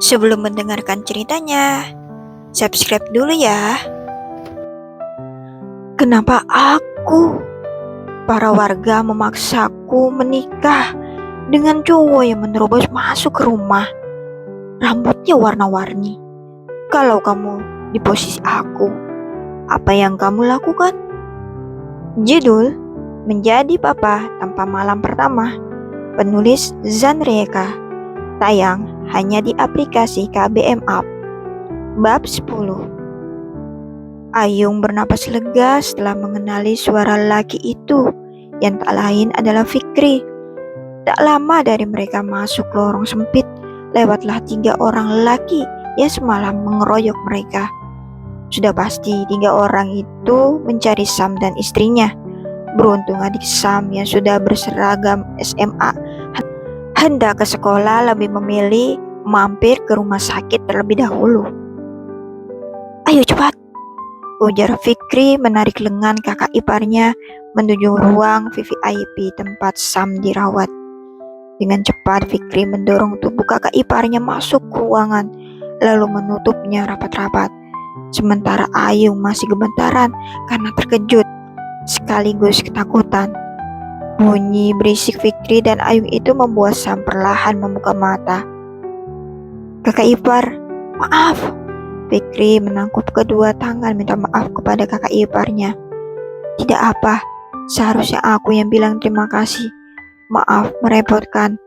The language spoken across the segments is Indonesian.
Sebelum mendengarkan ceritanya, subscribe dulu ya. Kenapa aku? Para warga memaksaku menikah dengan cowok yang menerobos masuk ke rumah. Rambutnya warna-warni. Kalau kamu di posisi aku, apa yang kamu lakukan? Judul Menjadi Papa Tanpa Malam Pertama. Penulis Zanreka. Tayang hanya di aplikasi KBM App. Bab 10. Ayung bernapas lega setelah mengenali suara laki itu, yang tak lain adalah Fikri. Tak lama dari mereka masuk lorong sempit, lewatlah 3 orang lelaki yang semalam mengeroyok mereka. Sudah pasti 3 orang itu mencari Sam dan istrinya. Beruntung adik Sam yang sudah berseragam SMA hendak ke sekolah lebih memilih mampir ke rumah sakit terlebih dahulu. Ayo cepat, ujar Fikri menarik lengan kakak iparnya menuju ruang VVIP tempat Sam dirawat. Dengan cepat Fikri mendorong tubuh kakak iparnya masuk ke ruangan, lalu menutupnya rapat-rapat. Sementara Ayung masih gemetaran karena terkejut, sekaligus ketakutan. Bunyi berisik Fikri dan Ayung itu membuat Sam perlahan membuka mata. Kakak ipar, maaf. Fikri menangkup kedua tangan minta maaf kepada kakak iparnya. Tidak apa, seharusnya aku yang bilang terima kasih. Maaf merepotkan,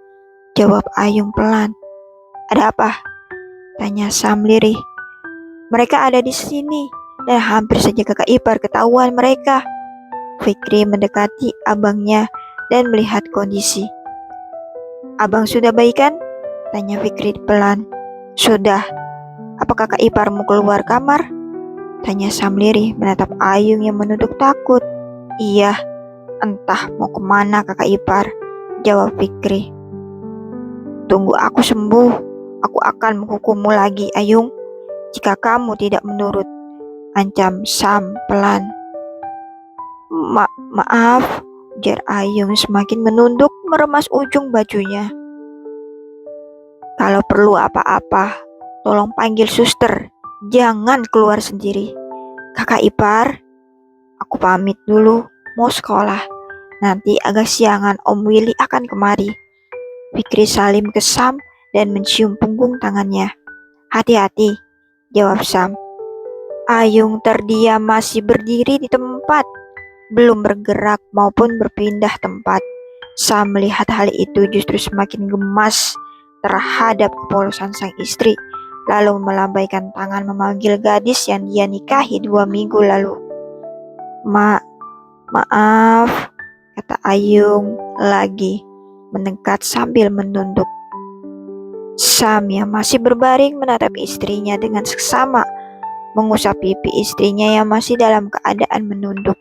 jawab Ayung pelan. Ada apa? Tanya Sam lirih. Mereka ada di sini dan hampir saja kakak ipar ketahuan mereka. Fikri mendekati abangnya dan melihat kondisi. Abang sudah baikan? Tanya Fikri pelan. Sudah. Apa kakak iparmu keluar kamar? Tanya Sam lirih menatap Ayung yang menunduk takut. Iya, entah mau kemana kakak ipar, jawab Fikri. Tunggu aku sembuh, aku akan menghukummu lagi Ayung, jika kamu tidak menurut, ancam Sam pelan. Maaf, ujar Ayung semakin menunduk meremas ujung bajunya. Kalau perlu apa-apa, tolong panggil suster, jangan keluar sendiri. Kakak ipar, aku pamit dulu, mau sekolah. Nanti agak siangan Om Willy akan kemari. Fikri salim ke Sam dan mencium punggung tangannya. Hati-hati, jawab Sam. Ayung terdiam masih berdiri di tempat, belum bergerak maupun berpindah tempat. Sam melihat hal itu justru semakin gemas terhadap kepolosan sang istri, lalu melambaikan tangan memanggil gadis yang dia nikahi 2 minggu lalu. Maaf, kata Ayung lagi, mendekat sambil menunduk. Sam yang masih berbaring menatap istrinya dengan seksama, mengusap pipi istrinya yang masih dalam keadaan menunduk.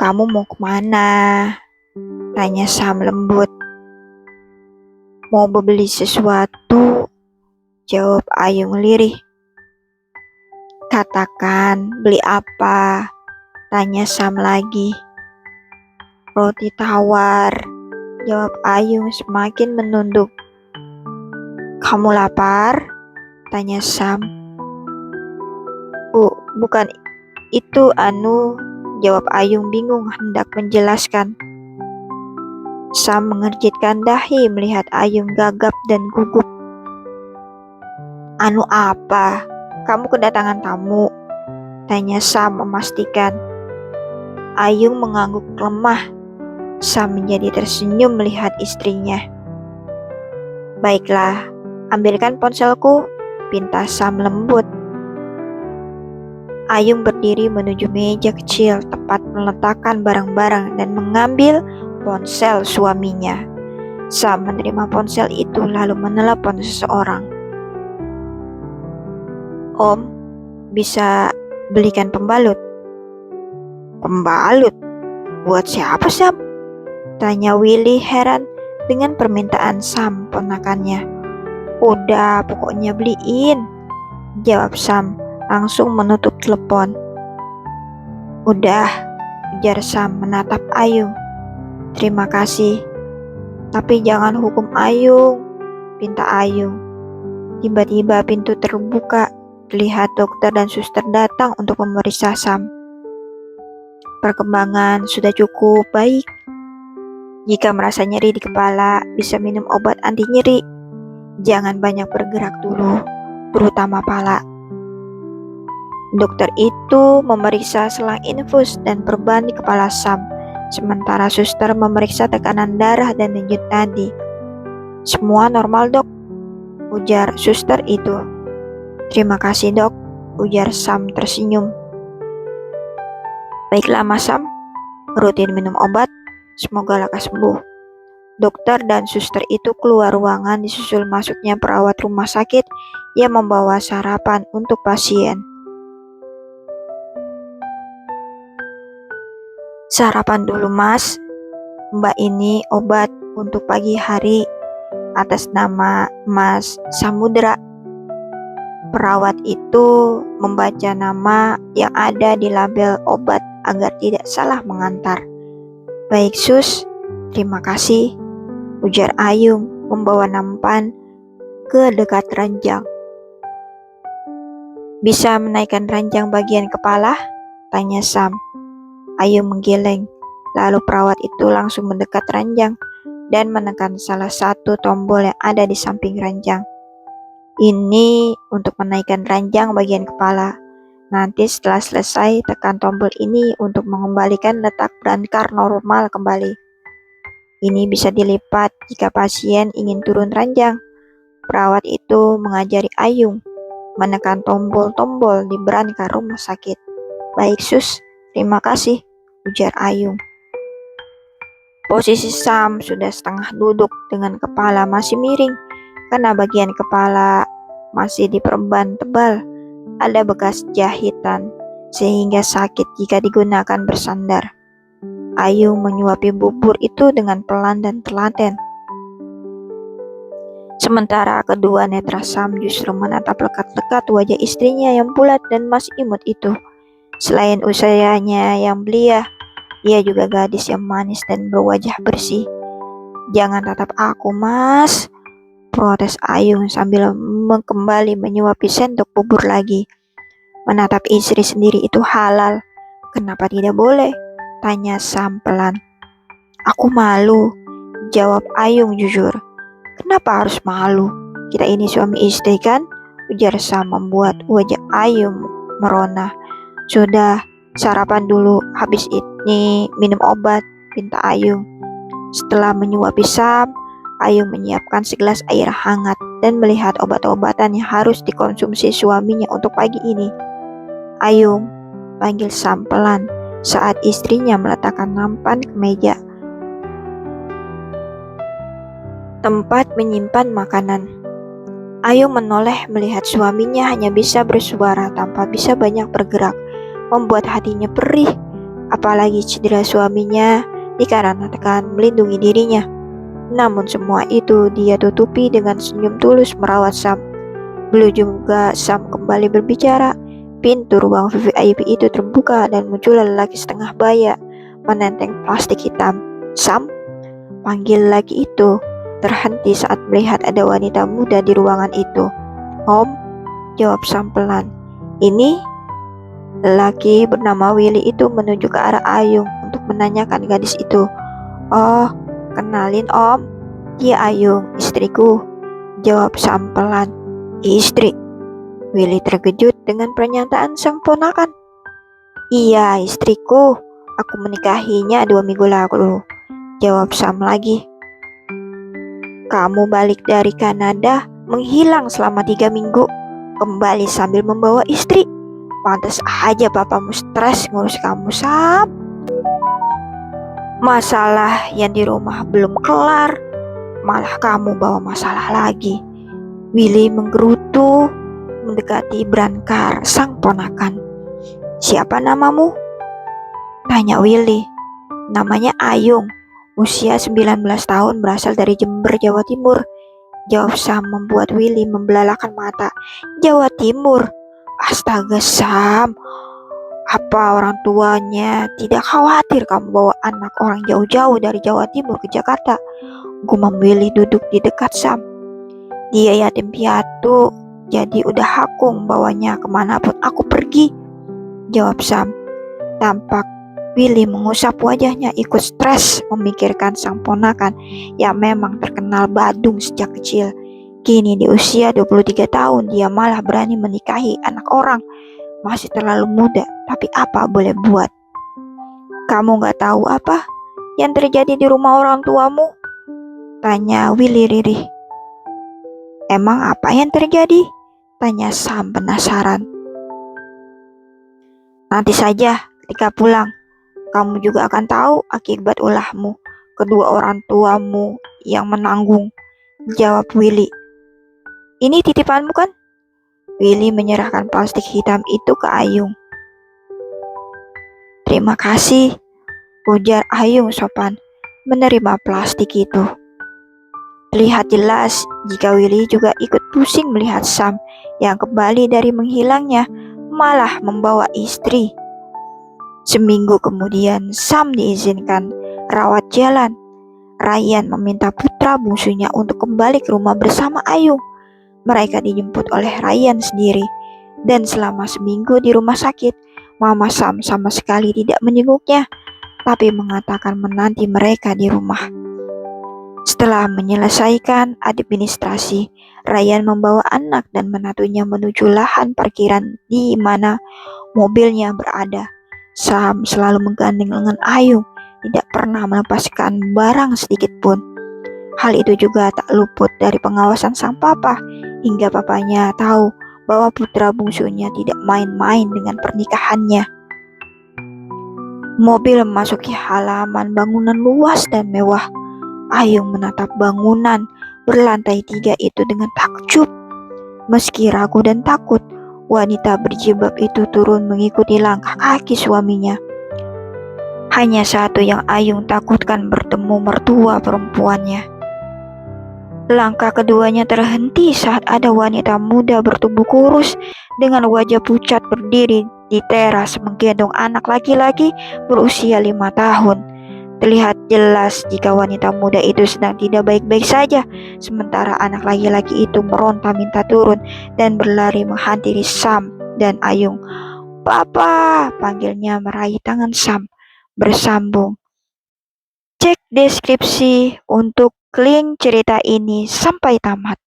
Kamu mau kemana? Tanya Sam lembut. Mau beli sesuatu, jawab Ayung lirih. Katakan, beli apa? Tanya Sam lagi. Roti tawar, jawab Ayung semakin menunduk. Kamu lapar? Tanya Sam. Bukan itu jawab Ayung bingung hendak menjelaskan. Sam mengerjitkan dahi melihat Ayung gagap dan gugup. Apa? Kamu kedatangan tamu? Tanya Sam memastikan. Ayung mengangguk lemah. Sam menjadi tersenyum melihat istrinya. Baiklah, ambilkan ponselku, pinta Sam lembut. Ayung berdiri menuju meja kecil tempat meletakkan barang-barang dan mengambil ponsel suaminya. Sam menerima ponsel itu lalu menelepon seseorang. Om, bisa belikan pembalut? Pembalut? Buat siapa Sam? Tanya Willy heran dengan permintaan Sam ponakannya. Udah, pokoknya beliin, jawab Sam langsung menutup telepon. Udah, ujar Sam menatap Ayung. Terima kasih, tapi jangan hukum Ayung. pinta Ayung. Tiba-tiba pintu terbuka. Terlihat dokter dan suster datang untuk memeriksa Sam. Perkembangan sudah cukup baik. Jika merasa nyeri di kepala, bisa minum obat anti nyeri. Jangan banyak bergerak dulu, terutama pala. Dokter itu memeriksa selang infus dan perban di kepala Sam, sementara suster memeriksa tekanan darah dan denyut nadi. Semua normal, Dok, ujar suster itu. Terima kasih, Dok, ujar Sam tersenyum. Baiklah, Mas Sam, rutin minum obat, semoga lekas sembuh. Dokter dan suster itu keluar ruangan disusul masuknya perawat rumah sakit yang membawa sarapan untuk pasien. Sarapan dulu, Mas. Mbak ini obat untuk pagi hari atas nama Mas Samudra. Perawat itu membaca nama yang ada di label obat agar tidak salah mengantar. Baik, Sus, terima kasih, ujar Ayung membawa nampan ke dekat ranjang. Bisa menaikkan ranjang bagian kepala? Tanya Sam. Ayung menggeleng, lalu perawat itu langsung mendekat ranjang dan menekan salah satu tombol yang ada di samping ranjang. Ini untuk menaikkan ranjang bagian kepala. Nanti setelah selesai, tekan tombol ini untuk mengembalikan letak brankar normal kembali. Ini bisa dilipat jika pasien ingin turun ranjang. Perawat itu mengajari Ayung menekan tombol-tombol di brankar rumah sakit. Baik, Sus, terima kasih, ujar Ayung. Posisi Sam sudah setengah duduk dengan kepala masih miring karena bagian kepala masih diperban tebal. Ada bekas jahitan sehingga sakit jika digunakan bersandar. Ayung menyuapi bubur itu dengan pelan dan telaten. Sementara kedua netra Sam justru menatap lekat-lekat wajah istrinya yang bulat dan masih imut itu. Selain usianya yang belia, ia juga gadis yang manis dan berwajah bersih. Jangan tatap aku, Mas, protes Ayung sambil kembali menyuapi sendok bubur lagi. Menatap istri sendiri itu halal. Kenapa tidak boleh? Tanya Sam pelan. Aku malu, jawab Ayung jujur. Kenapa harus malu? Kita ini suami istri kan? Ujar Sam membuat wajah Ayung merona. Sudah, sarapan dulu, habis ini minum obat, pinta Ayung. Setelah menyuapi Sam, Ayung menyiapkan segelas air hangat dan melihat obat-obatan yang harus dikonsumsi suaminya untuk pagi ini. Ayung, panggil Sam pelan saat istrinya meletakkan nampan ke meja. Tempat menyimpan makanan. Ayung menoleh melihat suaminya hanya bisa bersuara tanpa bisa banyak bergerak, membuat hatinya perih. Apalagi cedera suaminya dikarenakan melindungi dirinya. Namun semua itu dia tutupi dengan senyum tulus merawat Sam. Belum juga Sam kembali berbicara, pintu ruang VIP itu terbuka dan muncul lelaki setengah baya menenteng plastik hitam. Sam, panggil lelaki itu, terhenti saat melihat ada wanita muda di ruangan itu. Om, jawab Sam pelan. Ini lelaki bernama Willy itu menunjuk ke arah Ayung untuk menanyakan gadis itu. Oh, kenalin Om, dia Ayung, istriku, jawab Sam pelan. Istri? Willy terkejut dengan pernyataan sang ponakan. Iya, istriku, aku menikahinya 2 minggu lalu, jawab Sam lagi. Kamu balik dari Kanada, menghilang selama 3 minggu, kembali sambil membawa istri. Pantas aja bapakmu stres ngurus kamu, Sam. Masalah yang di rumah belum kelar, malah kamu bawa masalah lagi. Willy menggerutu mendekati brankar sang ponakan. Siapa namamu? Tanya Willy. Namanya Ayung, usia 19 tahun, berasal dari Jember, Jawa Timur, jawab Sam membuat Willy membelalakan mata. Jawa Timur? Astaga Sam, apa orang tuanya tidak khawatir kamu bawa anak orang jauh-jauh dari Jawa Timur ke Jakarta? Gumam Willy duduk di dekat Sam. Dia yatim piatu, jadi udah hakung bawanya kemanapun aku pergi, jawab Sam. Tampak Willy mengusap wajahnya ikut stres memikirkan sang ponakan yang memang terkenal badung sejak kecil. Kini di usia 23 tahun dia malah berani menikahi anak orang. Masih terlalu muda, tapi apa boleh buat. Kamu gak tahu apa yang terjadi di rumah orang tuamu? Tanya Willy Riri. Emang apa yang terjadi? Tanya Sam penasaran. Nanti saja ketika pulang, kamu juga akan tahu akibat ulahmu. Kedua orang tuamu yang menanggung, jawab Willy. Ini titipanmu kan? Willy menyerahkan plastik hitam itu ke Ayung. Terima kasih, ujar Ayung sopan menerima plastik itu. Terlihat jelas jika Willy juga ikut pusing melihat Sam yang kembali dari menghilangnya malah membawa istri. Seminggu kemudian Sam diizinkan rawat jalan. Ryan meminta putra bungsunya untuk kembali ke rumah bersama Ayung. Mereka dijemput oleh Ryan sendiri. Dan selama seminggu di rumah sakit, Mama Sam sama sekali tidak menjenguknya, tapi mengatakan menanti mereka di rumah. Setelah menyelesaikan administrasi, Ryan membawa anak dan menantunya menuju lahan parkiran di mana mobilnya berada. Sam selalu menggandeng lengan Ayung, tidak pernah melepaskan barang sedikit pun. Hal itu juga tak luput dari pengawasan sang papa, hingga papanya tahu bahwa putra bungsunya tidak main-main dengan pernikahannya. Mobil memasuki halaman bangunan luas dan mewah. Ayung menatap bangunan berlantai 3 itu dengan takjub. Meski ragu dan takut, wanita berjilbab itu turun mengikuti langkah kaki suaminya. Hanya satu yang Ayung takutkan, bertemu mertua perempuannya. Langkah keduanya terhenti saat ada wanita muda bertubuh kurus dengan wajah pucat berdiri di teras menggendong anak laki-laki berusia 5 tahun. Terlihat jelas jika wanita muda itu sedang tidak baik-baik saja, sementara anak laki-laki itu meronta minta turun dan berlari menghampiri Sam dan Ayung. Papa, panggilnya meraih tangan Sam, bersambung. Cek deskripsi untuk link cerita ini sampai tamat.